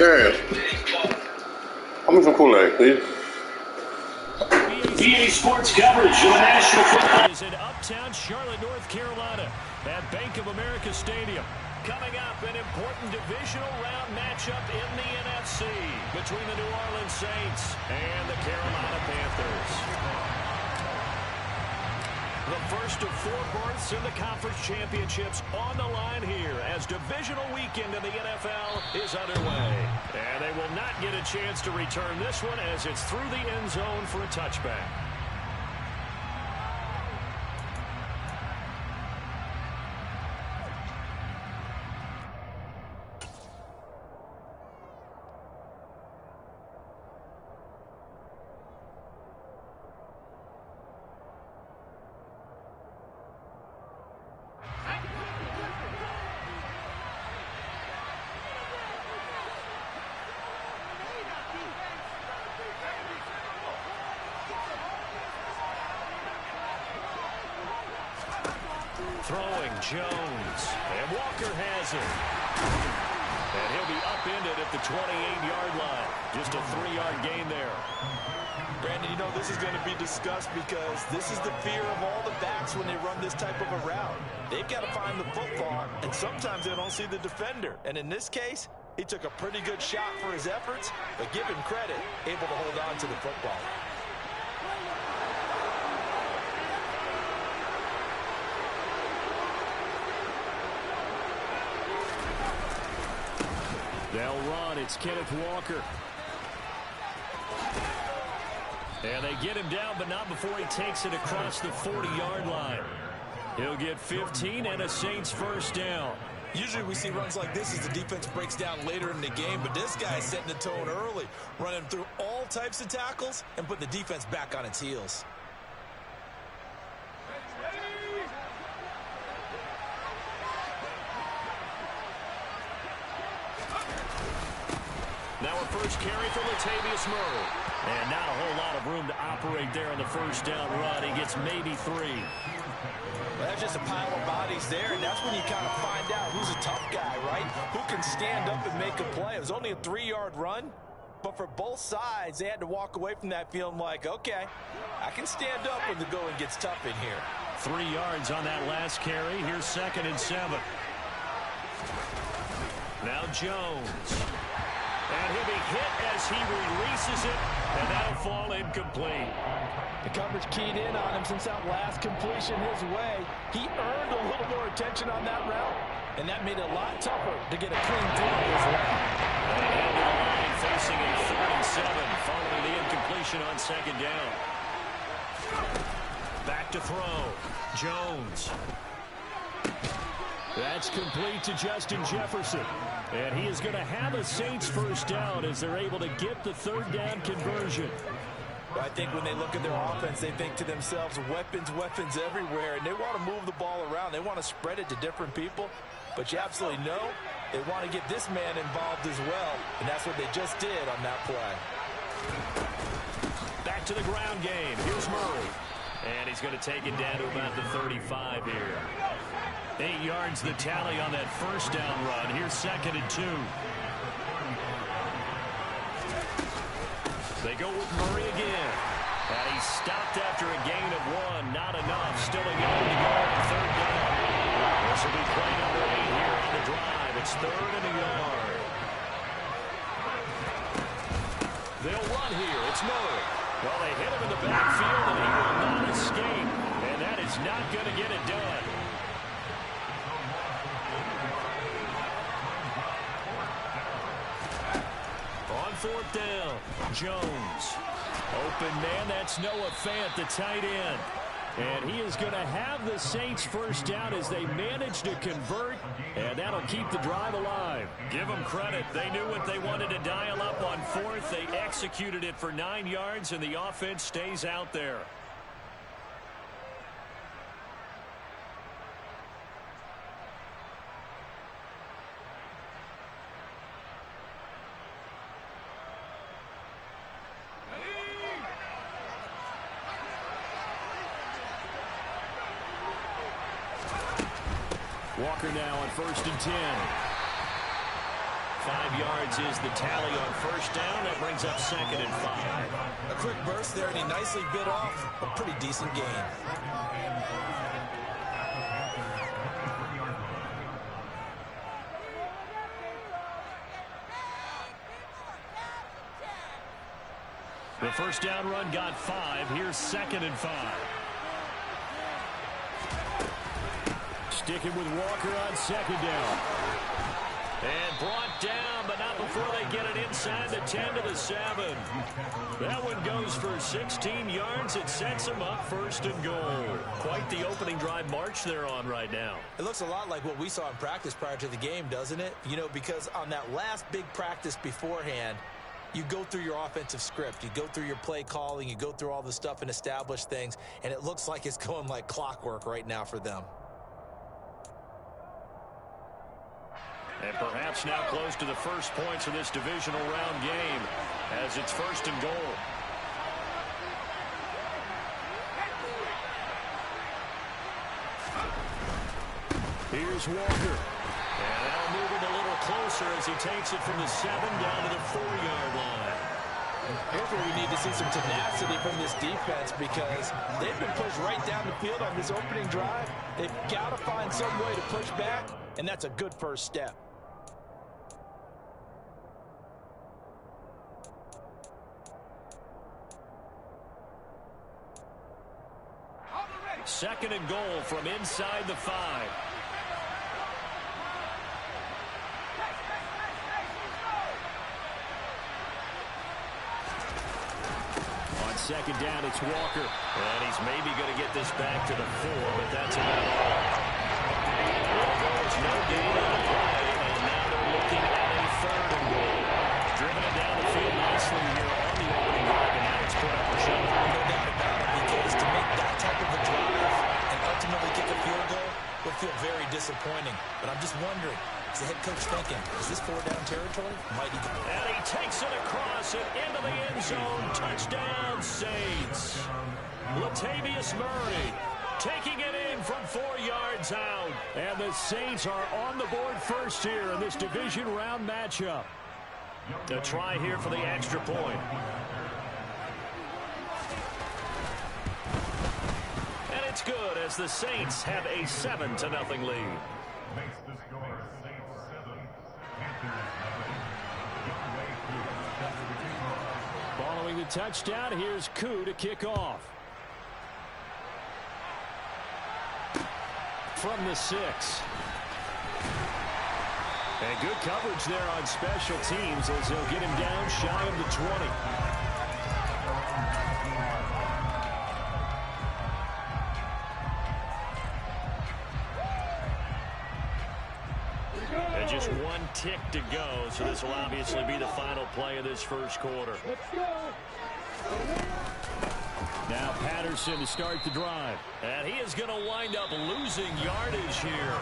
Darius, how me some Kool-Aid, please? EA Sports coverage of the National Football is in uptown Charlotte, North Carolina at Bank of America Stadium. Coming up, an important divisional round matchup in the NFC between the New Orleans Saints and the Carolina Panthers. The first of 4 berths in the conference championships on the line here as divisional weekend in the NFL is underway. And they will not get a chance to return this one as it's through the end zone for a touchback. Throwing Jones, and Walker has it. And he'll be upended at the 28-yard line. Just a 3-yard gain there. Brandon, you know this is going to be discussed because this is the fear of all the backs when they run this type of a route. They've got to find the football, and sometimes they don't see the defender. And in this case, he took a pretty good shot for his efforts, but give him credit, able to hold on to the football. They'll run. It's Kenneth Walker. And they get him down, but not before he takes it across the 40-yard line. He'll get 15 and a Saints first down. Usually we see runs like this as the defense breaks down later in the game, but this guy's setting the tone early, running through all types of tackles and putting the defense back on its heels. Now a first carry for Latavius Murray. And not a whole lot of room to operate there on the first down run. He gets maybe 3. Well, that's just a pile of bodies there, and that's when you kind of find out who's a tough guy, right? Who can stand up and make a play. It was only a 3-yard run, but for both sides, they had to walk away from that feeling like, okay, I can stand up when the going gets tough in here. 3 yards on that last carry. Here's 2nd and 7. Now Jones. And he'll be hit as he releases it, and that'll fall incomplete. The coverage keyed in on him since that last completion his way. He earned a little more attention on that route, and that made it a lot tougher to get a clean throw his way. And the line facing a 3rd and 7 following the incompletion on 2nd down. Back to throw. Jones. That's complete to Justin Jefferson. And he is going to have a Saints first down as they're able to get the 3rd down conversion. I think when they look at their offense, they think to themselves, weapons, weapons everywhere. And they want to move the ball around. They want to spread it to different people. But you absolutely know they want to get this man involved as well. And that's what they just did on that play. Back to the ground game. Here's Murray. And he's going to take it down to about the 35 here. 8 yards the tally on that first down run. Here's 2nd and 2. They go with Murray again. And he's stopped after a gain of 1. Not enough. Still a yard to go on 3rd down. This will be play number 8 here on the drive. It's 3rd and a yard. They'll run here. It's Murray. Well, they hit him in the backfield, and he will not escape. And that is not going to get it done. On 4th down, Jones. Open man, that's Noah Fant, the tight end. And he is going to have the Saints first down as they manage to convert, and that'll keep the drive alive. Give them credit. They knew what they wanted to dial up on 4th. They executed it for 9 yards, and the offense stays out there. Walker now on 1st and 10. 5 yards is the tally on first down. That brings up 2nd and 5. A quick burst there, and he nicely bit off a pretty decent gain. The first down run got 5. Here's 2nd and 5. Sticking with Walker on 2nd down. And brought down, but not before they get it inside the 10 to the 7. That one goes for 16 yards. It sets them up 1st and goal. Quite the opening drive march they're on right now. It looks a lot like what we saw in practice prior to the game, doesn't it? You know, because on that last big practice beforehand, you go through your offensive script. You go through your play calling. You go through all the stuff and establish things. And it looks like it's going like clockwork right now for them. And perhaps now close to the first points of this divisional round game as it's 1st and goal. Here's Walker. And that'll move him a little closer as he takes it from the 7 down to the 4-yard line. Here's where we need to see some tenacity from this defense because they've been pushed right down the field on this opening drive. They've got to find some way to push back, and that's a good first step. 2nd and goal from inside the 5. On 2nd down, it's Walker. And he's maybe going to get this back to the 4, but that's about all. There's no gain on the play, and now they're looking at a 3rd and goal. Driven it down the field nicely here on the opening drive, and now it's put up a shot. No doubt about it, because to make that type of a drive and ultimately kick a field goal would feel very disappointing. But I'm just wondering, is the head coach thinking, is this 4-down territory? Might he go? And he takes it across and into the end zone. Touchdown, Saints. Latavius Murray taking it in from 4 yards out. And the Saints are on the board first here in this division round matchup. A try here for the extra point. And it's good as the Saints have a 7-0 lead. Following the touchdown, here's Koo to kick off. From the 6. And good coverage there on special teams as they'll get him down shy of the 20. And just 1 tick to go, so this will obviously be the final play of this first quarter. Now Patterson to start the drive. And he is going to wind up losing yardage here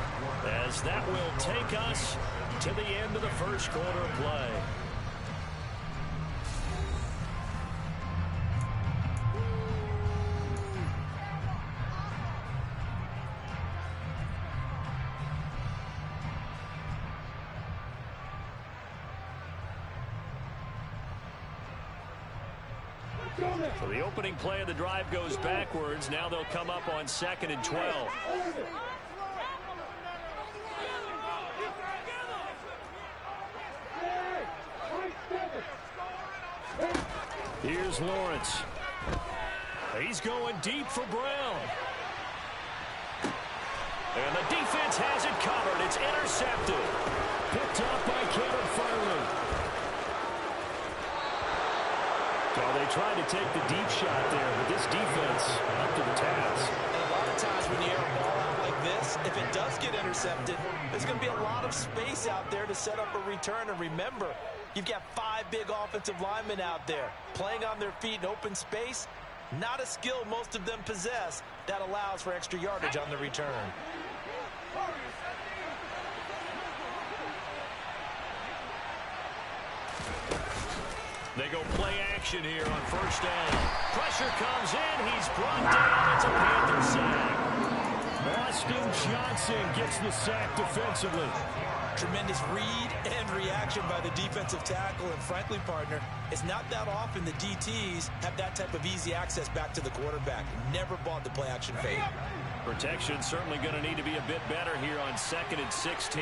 as that will take us to the end of the first quarter of play. So the opening play of the drive goes backwards. Now they'll come up on 2nd and 12. Here's Lawrence. He's going deep for Brown. And the defense has it covered. It's intercepted. Picked up by Kevin Farley. So they tried to take the deep shot there, but this defense up to the task. And a lot of times when you air a ball out like this, if it does get intercepted, there's going to be a lot of space out there to set up a return. And remember, you've got 5 big offensive linemen out there playing on their feet in open space. Not a skill most of them possess that allows for extra yardage on the return. They go play action here on first down. Pressure comes in. He's brought down. It's a Panther sack. On Justin Johnson gets the sack defensively. Tremendous read and reaction by the defensive tackle. And frankly, partner, it's not that often the DTs have that type of easy access back to the quarterback. Never bought the play-action fade. Protection certainly going to need to be a bit better here on 2nd and 16.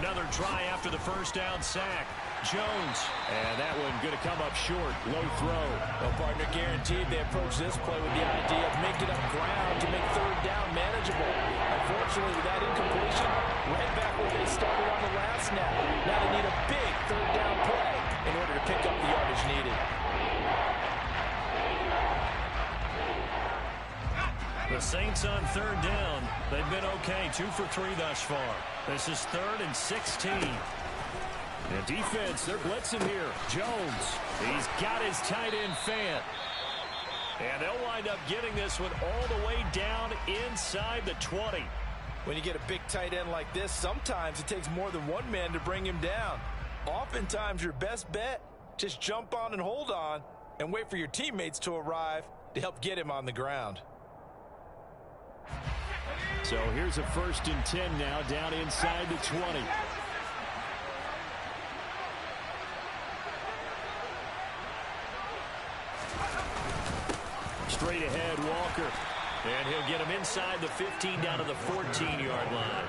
Another try after the first down sack. Jones. And that one going to come up short. Low throw. Well, partner, guaranteed they approach this play with the idea of making up ground to make 3rd down manageable. Unfortunately, with that incompletion, right back where they started on the last snap. Now they need a big 3rd down play in order to pick up the yardage needed. The Saints on 3rd down. They've been okay. 2 for 3 thus far. This is 3rd and 16. And defense, they're blitzing here. Jones, he's got his tight end Fant. And they'll wind up getting this one all the way down inside the 20. When you get a big tight end like this, sometimes it takes more than one man to bring him down. Oftentimes, your best bet, just jump on and hold on and wait for your teammates to arrive to help get him on the ground. So here's a 1st and 10 now down inside the 20. Straight ahead, Walker. And he'll get him inside the 15 down to the 14-yard line.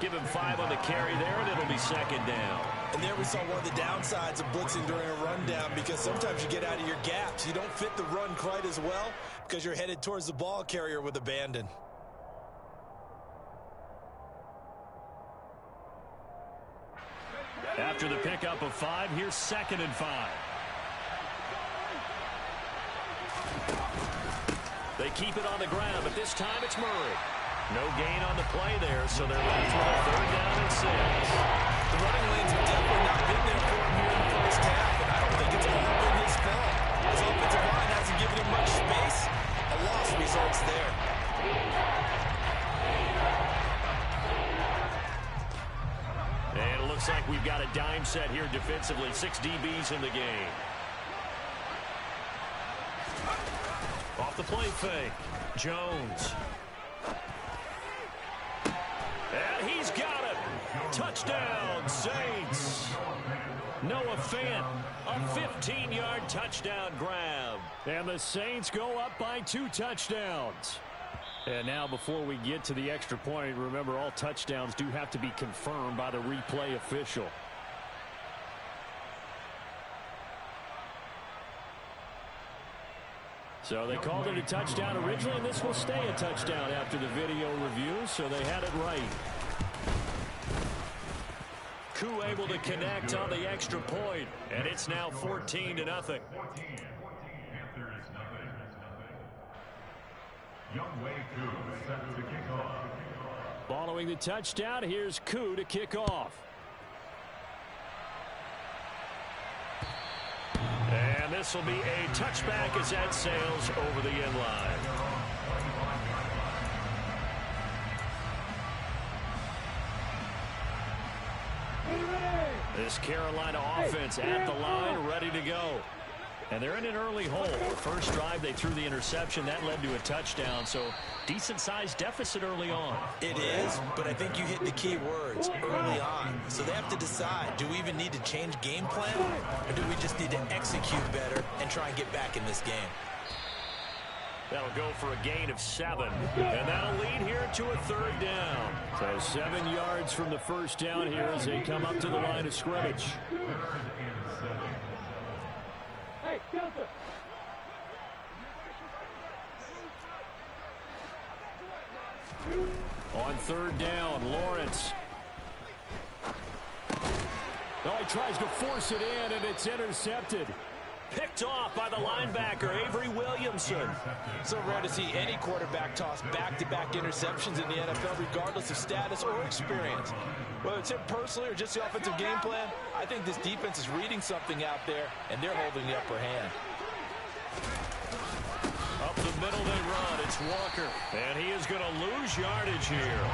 Give him 5 on the carry there, and it'll be 2nd down. And there we saw one of the downsides of blitzing during a rundown, because sometimes you get out of your gaps. You don't fit the run quite as well because you're headed towards the ball carrier with abandon. After the pickup of 5, here's 2nd and 5. They keep it on the ground, but this time it's Murray. No gain on the play there, so they're left with a 3rd down and 6. The running lanes have definitely not been there for him here in the first half, and I don't think it's all been his fault. His offensive line hasn't given him much space. A loss results there. And it looks like we've got a dime set here defensively. 6 DBs in the game. Off the play fake. Jones. And he's got it. Touchdown, Saints. Noah Fant, a 15-yard touchdown grab. And the Saints go up by 2 touchdowns. And now before we get to the extra point, remember all touchdowns do have to be confirmed by the replay official. So they called it a touchdown originally, and this will stay a touchdown after the video review, so they had it right. Koo able to connect on the extra point, and it's now 14-0. Following the touchdown, here's Koo to kick off. And this will be a touchback as that sails over the end line. This Carolina offense at the line, ready to go. And they're in an early hole. The first drive, they threw the interception. That led to a touchdown. So decent-sized deficit early on. It is, but I think you hit the key words, early on. So they have to decide, do we even need to change game plan, or do we just need to execute better and try and get back in this game? That'll go for a gain of 7. And that'll lead here to a 3rd down. So 7 yards from the first down here as they come up to the line of scrimmage. On 3rd down, Lawrence. Oh, he tries to force it in, and it's intercepted. Picked off by the linebacker, Avery Williamson. So rare to see any quarterback toss back-to-back interceptions in the NFL, regardless of status or experience. Whether it's him personally or just the offensive game plan, I think this defense is reading something out there, and they're holding the upper hand. Up the middle they run. It's Walker. And he is going to lose yardage here.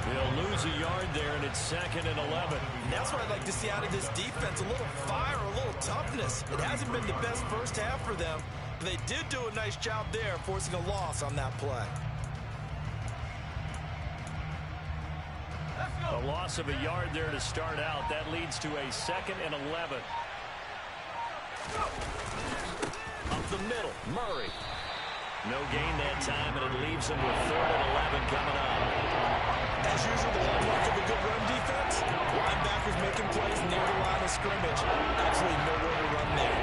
He'll lose a yard there, and it's 2nd and 11. And that's what I'd like to see out of this defense. A little fire, a little toughness. It hasn't been the best first half for them, They did do a nice job there, forcing a loss on that play. A loss of a yard there to start out. That leads to a 2nd and 11. Up the middle, Murray. No gain that time, and it leaves him with 3rd and 11 coming up. As usual, the hallmark of a good run defense, linebackers making plays near the line of scrimmage. Absolutely nowhere to run there.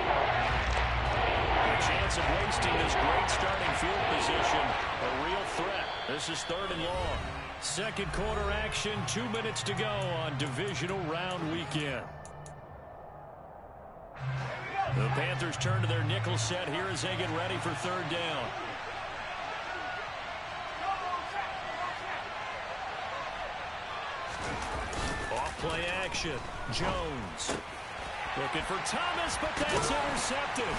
A chance of wasting this great starting field position. A real threat. This is 3rd and long. Second quarter action, 2 minutes to go on divisional round weekend. The Panthers turn to their nickel set here as they get ready for 3rd down. Off-play action. Jones. Looking for Thomas, but that's intercepted.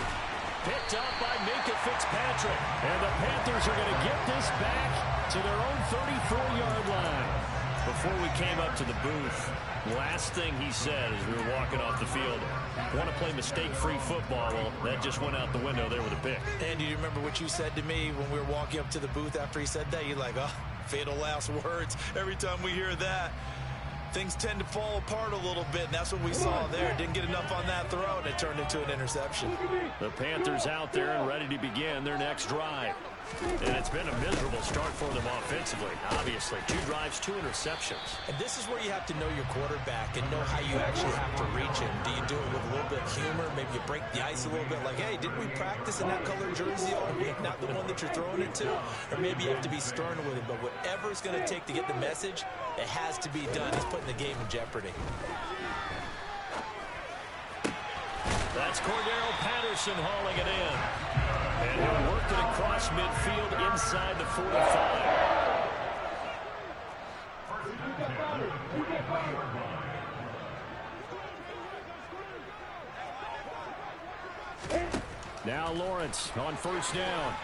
Picked up by Minkah Fitzpatrick. And the Panthers are going to get this back to their own 34-yard line. Before we came up to the booth, last thing he said as we were walking off the field, want to play mistake-free football. Well, that just went out the window there with a pick. And do you remember what you said to me when we were walking up to the booth after he said that? You're like, oh, fatal last words. Every time we hear that, things tend to fall apart a little bit, and that's what we saw there. Didn't get enough on that throw, and it turned into an interception. The Panthers out there and ready to begin their next drive. And it's been a miserable start for them offensively, obviously. 2 drives, 2 interceptions. And this is where you have to know your quarterback and know how you actually have to reach him. Do you do it with a little bit of humor? Maybe you break the ice a little bit, like, hey, didn't we practice in that color jersey all week, not the one that you're throwing it to? Or maybe you have to be stern with him. But whatever it's going to take to get the message, it has to be done. He's putting the game in jeopardy. That's Cordero Patterson hauling it in. And he'll work it across midfield inside the 45. Now Lawrence on 1st down.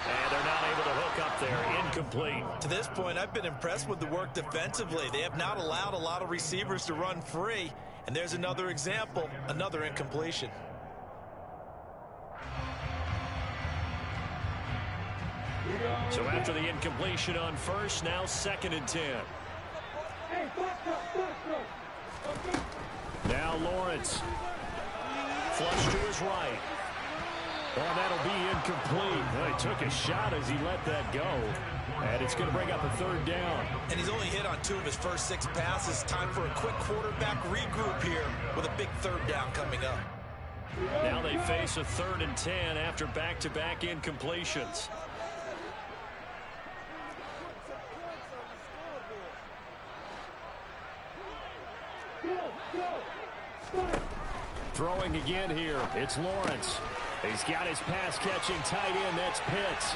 And they're not able to hook up there. Incomplete. To this point, I've been impressed with the work defensively. They have not allowed a lot of receivers to run free. And there's another example, another incompletion. So after the incompletion on 1st, now 2nd and 10. Now Lawrence. Flush to his right. Well, that'll be incomplete. Well, he took a shot as he let that go. And it's going to bring up a 3rd down. And he's only hit on 2 of his first 6 passes. Time for a quick quarterback regroup here with a big 3rd down coming up. Now they face a 3rd and 10 after back-to-back incompletions. Throwing again here. It's Lawrence. He's got his pass-catching tight end. That's Pitts.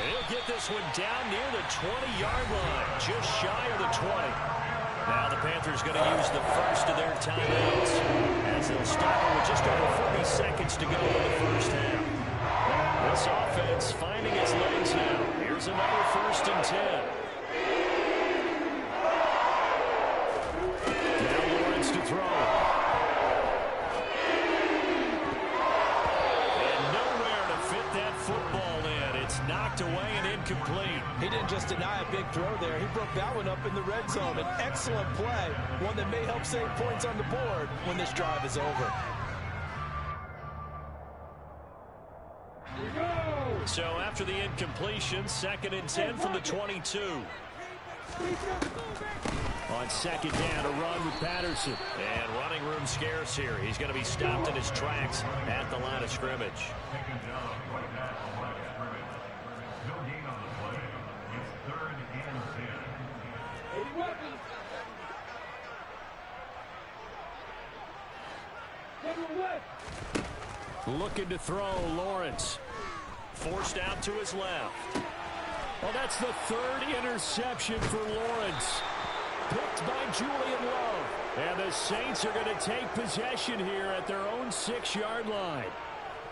And he'll get this one down near the 20-yard line, just shy of the 20. Now the Panthers going to use the first of their timeouts as they'll stop it with just over 40 seconds to go in the first half. This offense finding its legs now. Here's another 1st and 10. Now Lawrence to throw. Football in. It's knocked away and incomplete. He didn't just deny a big throw there. He broke that one up in the red zone. An excellent play. One that may help save points on the board when this drive is over. So after the incompletion, 2nd and 10 from the 22. On 2nd down, a run with Patterson. And running room scarce here. He's going to be stopped in his tracks at the line of scrimmage. Looking to throw, Lawrence. Forced out to his left. Well, that's the 3rd interception for Lawrence. Picked by Julian Love. And the Saints are going to take possession here at their own 6-yard line.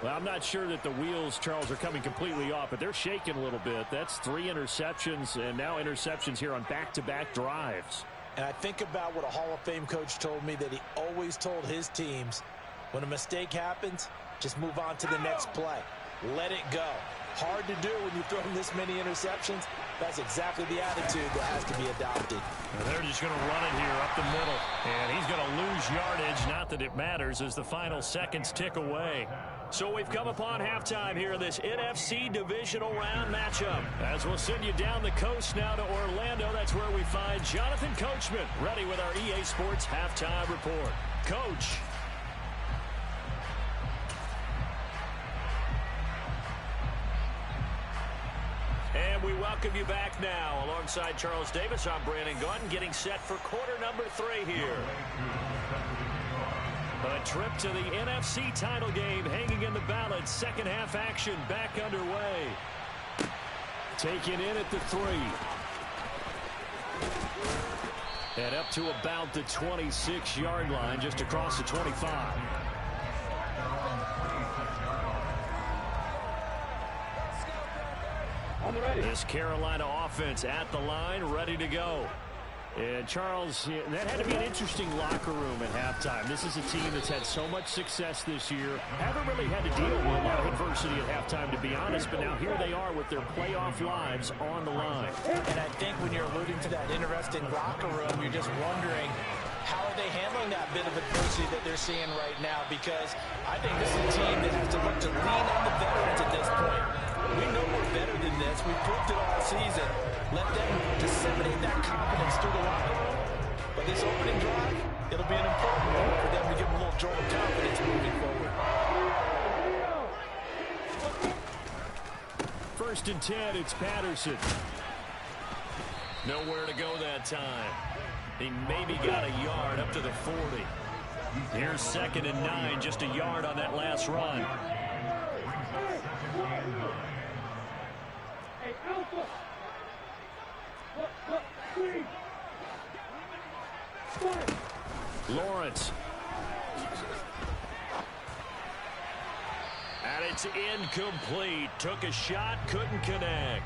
Well, I'm not sure that the wheels, Charles, are coming completely off, but they're shaking a little bit. That's 3 interceptions, and now interceptions here on back-to-back drives. And I think about what a Hall of Fame coach told me, that he always told his teams, when a mistake happens, Just move on to the next play. Let it go. Hard to do when you've thrown this many interceptions. That's exactly the attitude that has to be adopted. And they're just going to run it here up the middle. And he's going to lose yardage. Not that it matters as the final seconds tick away. So we've come upon halftime here in this NFC divisional round matchup. As we'll send you down the coast now to Orlando, that's where we find Jonathan Coachman ready with our EA Sports halftime report. Coach. And we welcome you back now. Alongside Charles Davis, I'm Brandon Gaudin, getting set for quarter number 3 here. A trip to the NFC title game hanging in the balance. Second half action back underway. Taken in at the 3. And up to about the 26-yard line, just across the 25. This Carolina offense at the line, ready to go. And Charles, that had to be an interesting locker room at halftime. This is a team that's had so much success this year. Haven't really had to deal with a lot of adversity at halftime, to be honest. But now here they are with their playoff lives on the line. And I think when you're alluding to that interesting locker room, you're just wondering, how are they handling that bit of adversity that they're seeing right now? Because I think this is a team that has to look to lean on the veterans at this point. We know we're better than this. We've proved it all season. Let them disseminate that confidence through the locker room. But this opening drive, it'll be an important one for them to give them a little jolt of confidence moving forward. 1st and 10, it's Patterson. Nowhere to go that time. He maybe got a yard up to the 40. Here's 2nd and 9, just a yard on that last run. Lawrence. And it's incomplete. Took a shot, couldn't connect.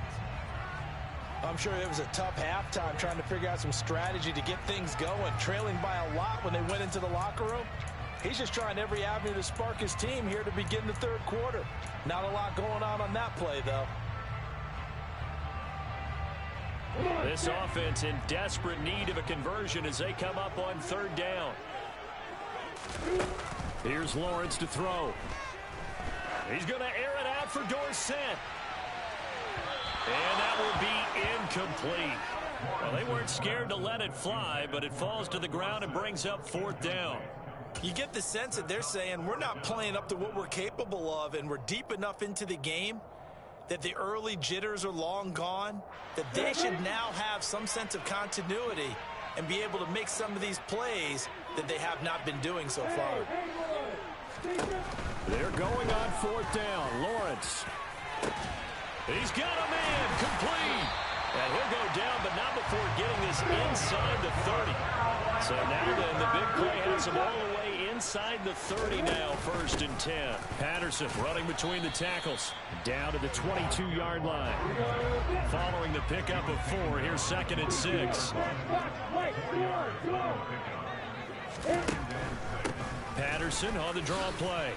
I'm sure it was a tough halftime trying to figure out some strategy to get things going. Trailing by a lot when they went into the locker room. He's just trying every avenue to spark his team here to begin the 3rd quarter. Not a lot going on that play, though. This offense in desperate need of a conversion as they come up on 3rd down. Here's Lawrence to throw. He's going to air it out for Dorsett. And that will be incomplete. Well, they weren't scared to let it fly, but it falls to the ground and brings up 4th down. You get the sense that they're saying we're not playing up to what we're capable of, and we're deep enough into the game that the early jitters are long gone, that they should now have some sense of continuity and be able to make some of these plays that they have not been doing so far. They're going on 4th down. Lawrence. He's got a man complete. And he'll go down, but not before getting this inside the 30. So now then, the big play has him all the way inside the 30 now, 1st and 10. Patterson running between the tackles. Down to the 22-yard line. Following the pickup of 4, here's 2nd and 6. Patterson on the draw play.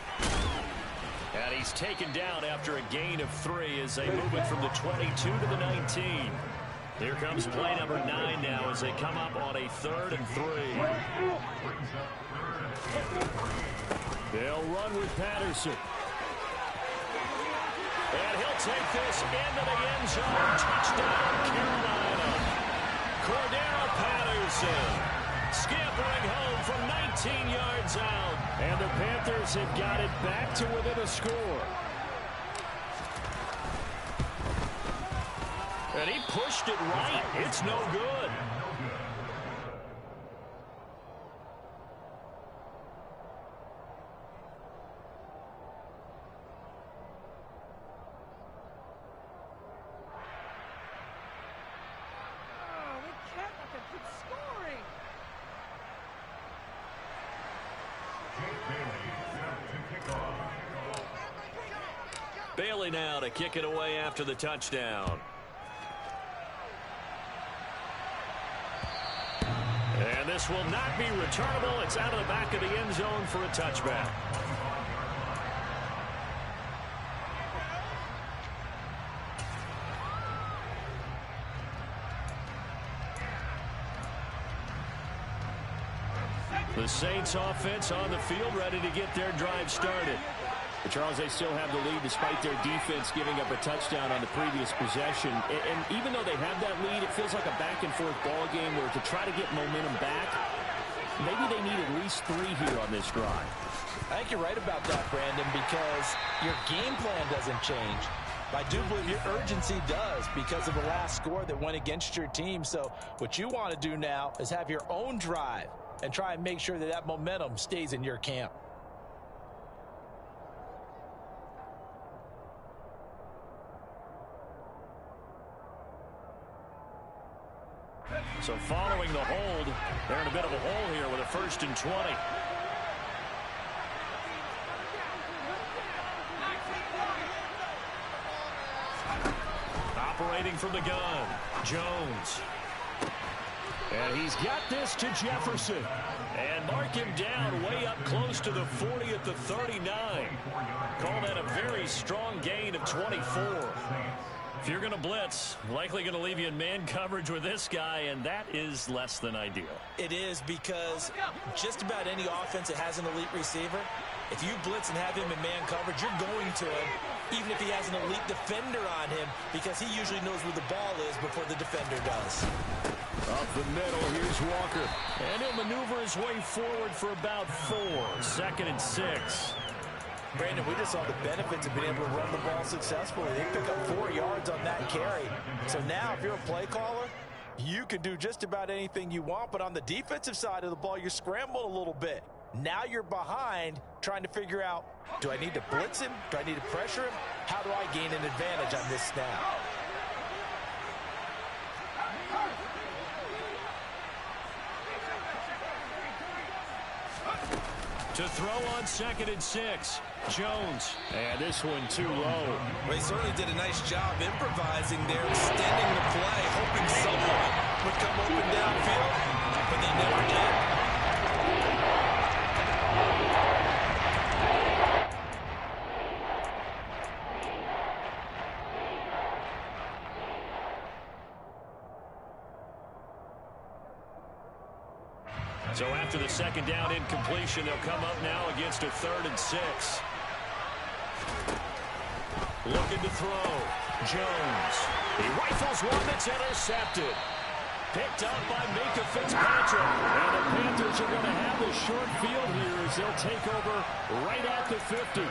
And he's taken down after a gain of 3 as they move it from the 22 to the 19. Here comes play number 9 now as they come up on a 3rd and 3. They'll run with Patterson. And he'll take this into the end zone. Touchdown, Carolina. Cordero Patterson scampering home from 19 yards out. And the Panthers have got it back to within a score. And he pushed it right. It's no good. Bailey now to kick it away after the touchdown. And this will not be returnable. It's out of the back of the end zone for a touchback. The Saints offense on the field, ready to get their drive started. But Charles, they still have the lead despite their defense giving up a touchdown on the previous possession. And even though they have that lead, it feels like a back-and-forth ball game where to try to get momentum back, maybe they need at least 3 here on this drive. I think you're right about that, Brandon, because your game plan doesn't change. I do believe your urgency does because of the last score that went against your team. So what you want to do now is have your own drive and try and make sure that that momentum stays in your camp. So following the hold, they're in a bit of a hole here with a 1st and 20. Operating from the gun, Jones. And he's got this to Jefferson. And mark him down way up close to the 40 at the 39. Call that a very strong gain of 24. If you're going to blitz, likely going to leave you in man coverage with this guy, and that is less than ideal. It is, because just about any offense that has an elite receiver, if you blitz and have him in man coverage, you're going to him, even if he has an elite defender on him, because he usually knows where the ball is before the defender does. Up the middle, here's Walker. And he'll maneuver his way forward for about 4. 2nd and 6. Brandon, we just saw the benefits of being able to run the ball successfully. They pick up 4 yards on that carry. So now, if you're a play caller, you can do just about anything you want. But on the defensive side of the ball, you're scrambling a little bit. Now you're behind, trying to figure out, do I need to blitz him? Do I need to pressure him? How do I gain an advantage on this snap? To throw on 2nd and 6. Jones. And this one too low. Well, he certainly did a nice job improvising there, extending the play, hoping someone would come open downfield, but they never did. So after the 2nd down incompletion, they'll come up now against a 3rd and 6. Looking to throw. Jones. He rifles one that's intercepted. Picked up by Minka Fitzpatrick. And the Panthers are going to have the short field here as they'll take over right at the 50.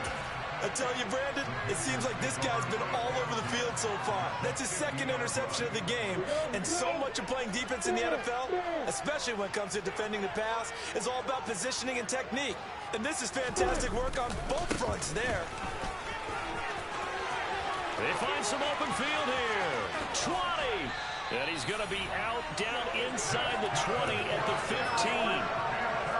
I tell you, Brandon, it seems like this guy's been all over the field so far. That's his 2nd interception of the game. And so much of playing defense in the NFL, especially when it comes to defending the pass, is all about positioning and technique. And this is fantastic work on both fronts there. They find some open field here. 20. And he's going to be out down inside the 20 at the 15.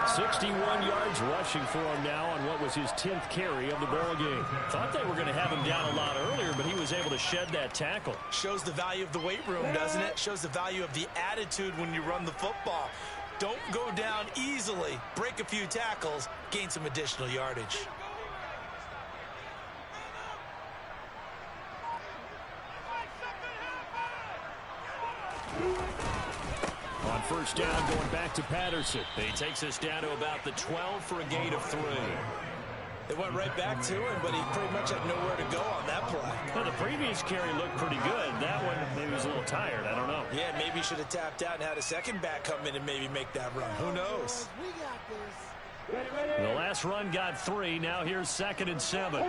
61 yards rushing for him now on what was his 10th carry of the ball game. Thought they were going to have him down a lot earlier, but he was able to shed that tackle. Shows the value of the weight room, doesn't it? Shows the value of the attitude when you run the football. Don't go down easily. Break a few tackles. Gain some additional yardage. On 1st down, going back to Patterson. He takes us down to about the 12 for a gain of 3. They went right back to him, but he pretty much had nowhere to go on that play. Well, the previous carry looked pretty good. That one, maybe he was a little tired. I don't know. Yeah, maybe he should have tapped out and had a second back come in and maybe make that run. Who knows? The last run got 3. Now here's 2nd and 7.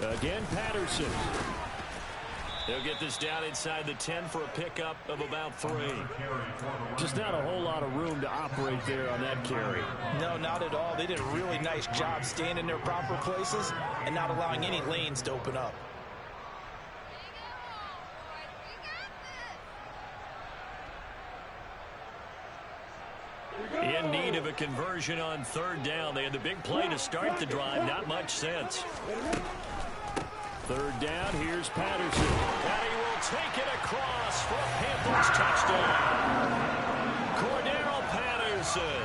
Again, Patterson. They'll get this down inside the 10 for a pickup of about 3. Just not a whole lot of room to operate there on that carry. No, not at all. They did a really nice job staying in their proper places and not allowing any lanes to open up. In need of a conversion on 3rd down. They had the big play to start the drive. Not much sense. 3rd down, here's Patterson. And he will take it across for a Panthers touchdown. Cordero Patterson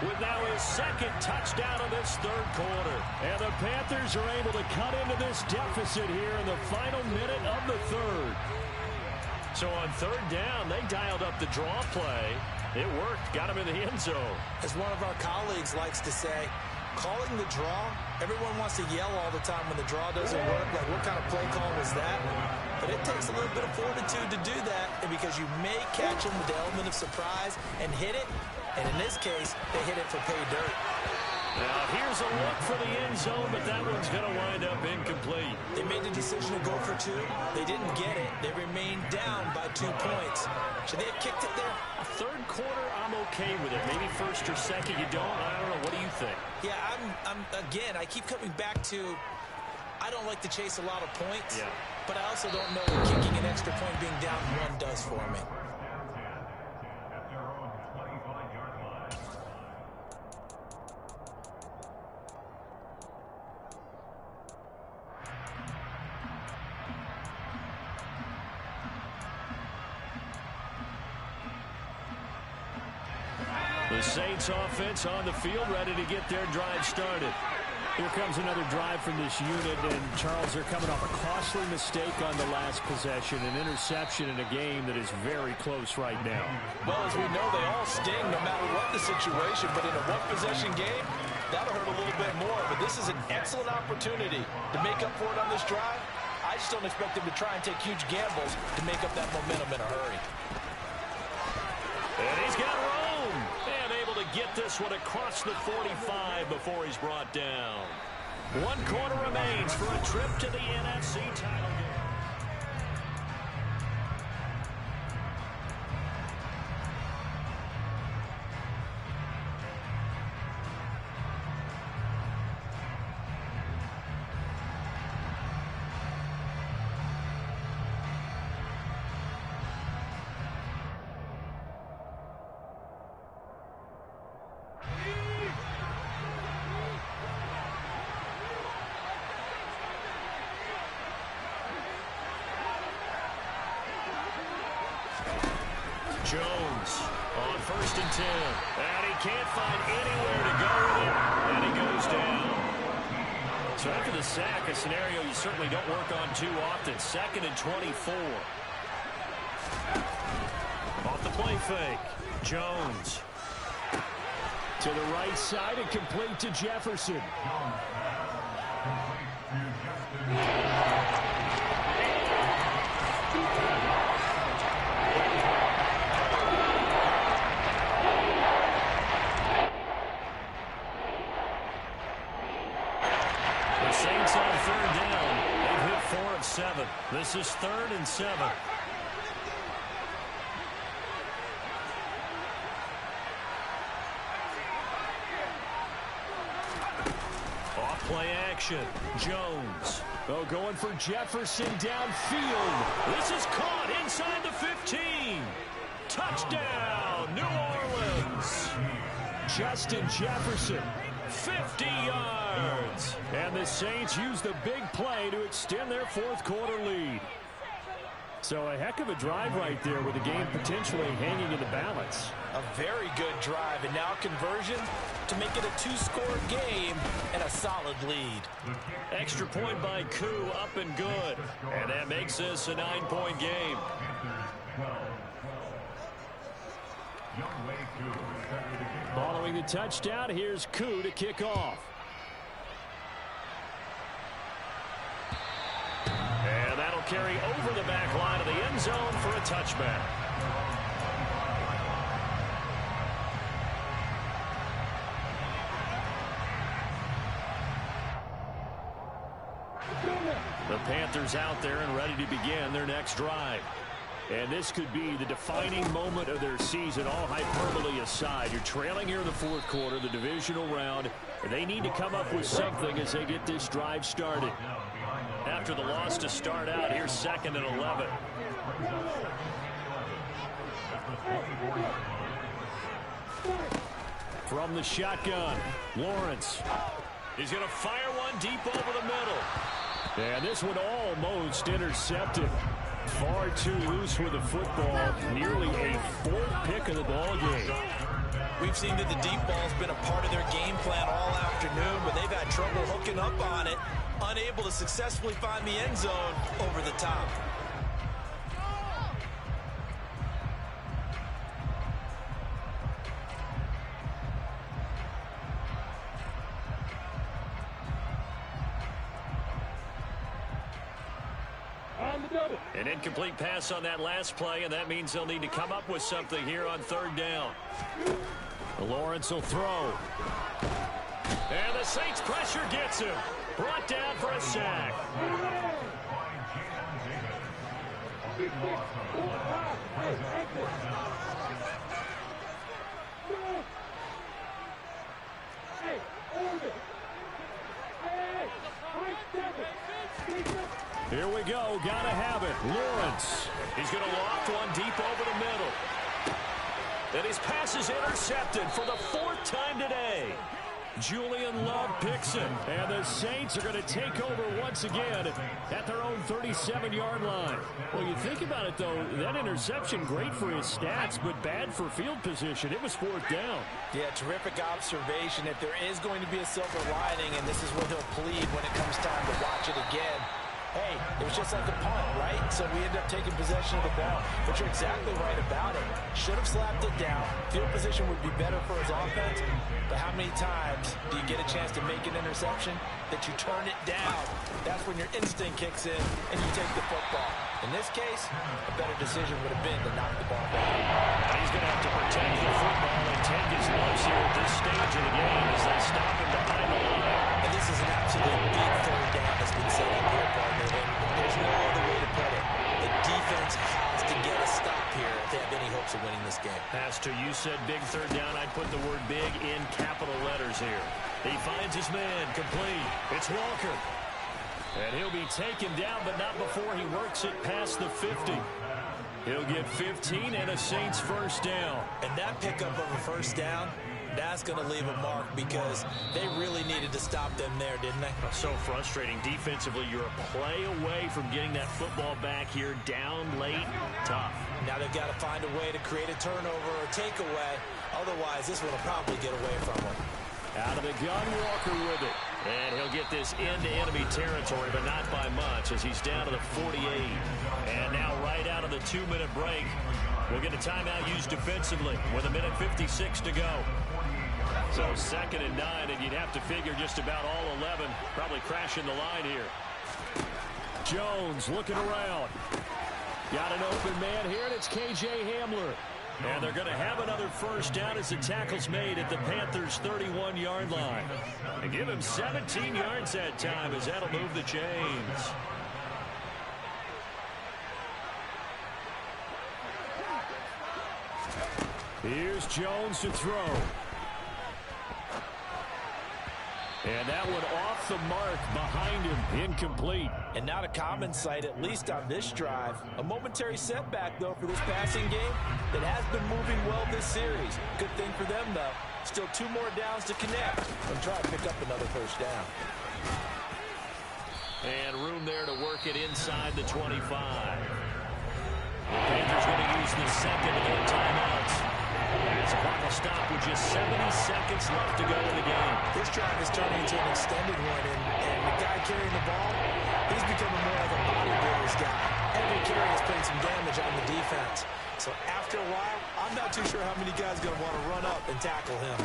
with now his 2nd touchdown of this 3rd quarter. And the Panthers are able to cut into this deficit here in the final minute of the 3rd. So on 3rd down, they dialed up the draw play. It worked. Got him in the end zone. As one of our colleagues likes to say, calling the draw, everyone wants to yell all the time when the draw doesn't work. Like, what kind of play call was that? But it takes a little bit of fortitude to do that, and because you may catch them with the element of surprise and hit it. And in this case, they hit it for pay dirt. Now, here's a look for the end zone, but that one's going to wind up incomplete. They made the decision to go for 2. They didn't get it. They remained down by 2 points. Should they have kicked it there? Third quarter, I'm okay with it. Maybe first or second, you don't. I don't know. What do you think? Yeah, again, I keep coming back to, I don't like to chase a lot of points, but I also don't know what kicking an extra point being down 1 does for me. The Saints offense on the field, ready to get their drive started. Here comes another drive from this unit, and Charles, they're coming off a costly mistake on the last possession, an interception in a game that is very close right now. Well, as we know, they all sting no matter what the situation, but in a one-possession game, that'll hurt a little bit more. But this is an excellent opportunity to make up for it on this drive. I just don't expect them to try and take huge gambles to make up that momentum in a hurry. And he's got room, and able to get this one across the 45 before he's brought down. 1 quarter remains for a trip to the NFC title game. Jones on 1st and 10. And he can't find anywhere to go with it. And he goes down. So after the sack, a scenario you certainly don't work on too often. 2nd and 24. Off the play fake. Jones. To the right side and complete to Jefferson. Saints on 3rd down. They've hit 4 of 7. This is 3rd and 7. Off play action. Jones. Oh, going for Jefferson downfield. This is caught inside the 15. Touchdown, New Orleans. Justin Jefferson. 50 yards. And the Saints use the big play to extend their 4th quarter lead. So a heck of a drive right there with the game potentially hanging in the balance. A very good drive, and now conversion to make it a 2-score game and a solid lead. Extra point by Koo, up and good. And that makes this a 9-point game. Following the touchdown, here's Koo to kick off. And that'll carry over the back line of the end zone for a touchback. The Panthers out there and ready to begin their next drive. And this could be the defining moment of their season, all hyperbole aside. You're trailing here in the 4th quarter, the divisional round. They need to come up with something as they get this drive started. After the loss to start out, here's 2nd and 11. From the shotgun, Lawrence. He's going to fire one deep over the middle. And this one almost intercepted. Far too loose with the football. Nearly a 4th pick of the ball game. We've seen that the deep ball's been a part of their game plan all afternoon, but they've had trouble hooking up on it, unable to successfully find the end zone over the top. An incomplete pass on that last play, and that means they'll need to come up with something here on third down. Lawrence will throw. And the Saints pressure gets him. Brought down for a sack. Here we go. Gotta have it. Lawrence. He's going to loft one deep over the middle. And his pass is intercepted for the 4th time today. Julian Love picks it. And the Saints are going to take over once again at their own 37-yard line. Well, you think about it, though, that interception, great for his stats, but bad for field position. It was 4th down. Yeah, terrific observation. If there is going to be a silver lining, and this is where he'll plead when it comes time to watch it again, hey, it was just like a punt, right? So we ended up taking possession of the ball. But you're exactly right about it. Should have slapped it down. Field position would be better for his offense. But how many times do you get a chance to make an interception that you turn it down? That's when your instinct kicks in and you take the football. In this case, a better decision would have been to knock the ball down. He's going to have to protect the football and take his lumps here at this stage of the game as they stop him behind the line. And this is an absolute big third down that's been set up here, partner. There's no other way to put it. The defense has to get a stop here if they have any hopes of winning this game. Pastor, you said big third down. I'd put the word big in capital letters here. He finds his man, complete. It's Walker. And he'll be taken down, but not before he works it past the 50. He'll get 15 and a Saints first down. And that pickup of a first down, that's going to leave a mark because they really needed to stop them there, didn't they? So frustrating. Defensively, you're a play away from getting that football back here down late. Tough. Now they've got to find a way to create a turnover or takeaway. Otherwise, this one will probably get away from them. Out of the gun, Walker with it. And he'll get this into enemy territory, but not by much as he's down to the 48. And now right out of the 2-minute break, we'll get a timeout used defensively with 1:56 to go. So 2nd and 9, and you'd have to figure just about all 11 probably crashing the line here. Jones looking around. Got an open man here, and it's K.J. Hamler. And they're going to have another first down as the tackle's made at the Panthers' 31-yard line. And give him 17 yards that time as that'll move the chains. Here's Jones to throw. And that one off the mark behind him, incomplete. And not a common sight, at least on this drive. A momentary setback, though, for this passing game that has been moving well this series. Good thing for them, though. Still 2 more downs to connect and try to pick up another first down. And room there to work it inside the 25. The Panthers going to use the second of their timeouts. As the clock will stop with just 70 seconds left to go in the game. This drive is turning into an extended one, and the guy carrying the ball, he's becoming more like a bodybuilder's guy. Every carry is putting some damage on the defense. So after a while, I'm not too sure how many guys are going to want to run up and tackle him.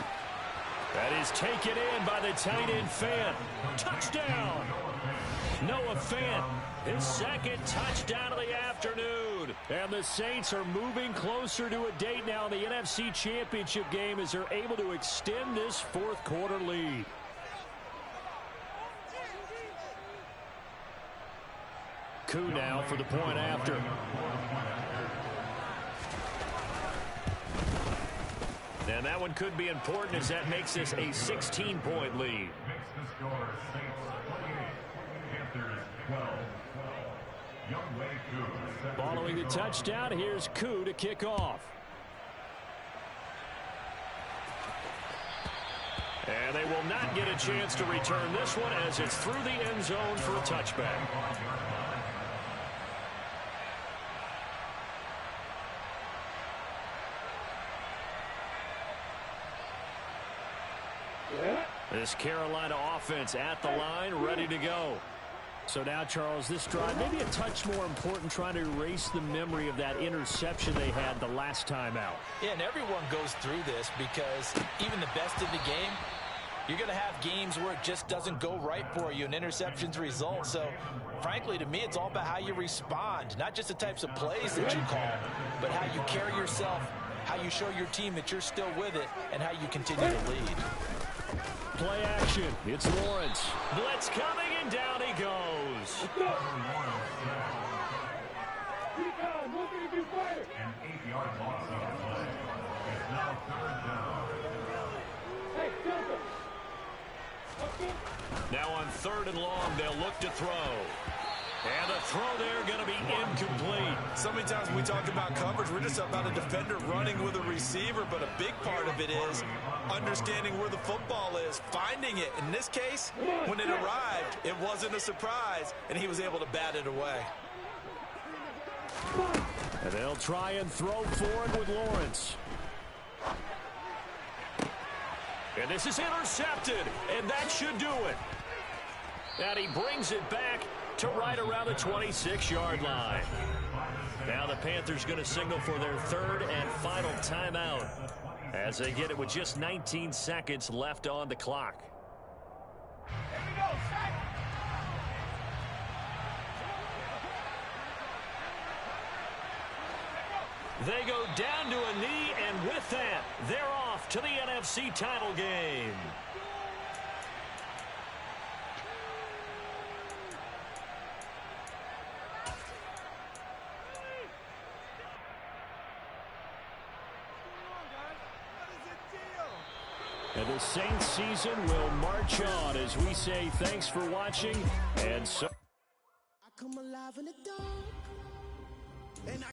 That is taken in by the tight end Fant. Touchdown! Noah Fant, his 2nd touchdown of the afternoon. And the Saints are moving closer to a date now in the NFC Championship game as they're able to extend this 4th quarter lead. Koo now for the point after. And that one could be important as that makes this a 16-point lead. Following the touchdown, here's Koo to kick off. And they will not get a chance to return this one as it's through the end zone for a touchback. This Carolina offense at the line, ready to go. So now, Charles, this drive maybe a touch more important, trying to erase the memory of that interception they had the last time out. Yeah, and everyone goes through this because even the best in the game, You're going to have games where it just doesn't go right for you and interceptions result. So, frankly, to me, it's all about how you respond. Not just the types of plays that you call, but how you carry yourself, how you show your team that you're still with it, and how you continue to lead. Play action. It's Lawrence. Blitz coming, and down he goes. An 8-yard loss on the play. It's now 3rd down. Now on 3rd and long, they'll look to throw. And the throw there going to be incomplete. So many times when we talk about coverage, we're just about a defender running with a receiver, but a big part of it is understanding where the football is, finding it. In this case, when it arrived, it wasn't a surprise, and he was able to bat it away. And they'll try and throw forward with Lawrence. And this is intercepted, and that should do it. And he brings it back to right around the 26-yard line. Now the Panthers going to signal for their 3rd and final timeout as they get it with just 19 seconds left on the clock. They go down to a knee, and with that, they're off to the NFC title game. And the Saints season will march on as we say thanks for watching, and so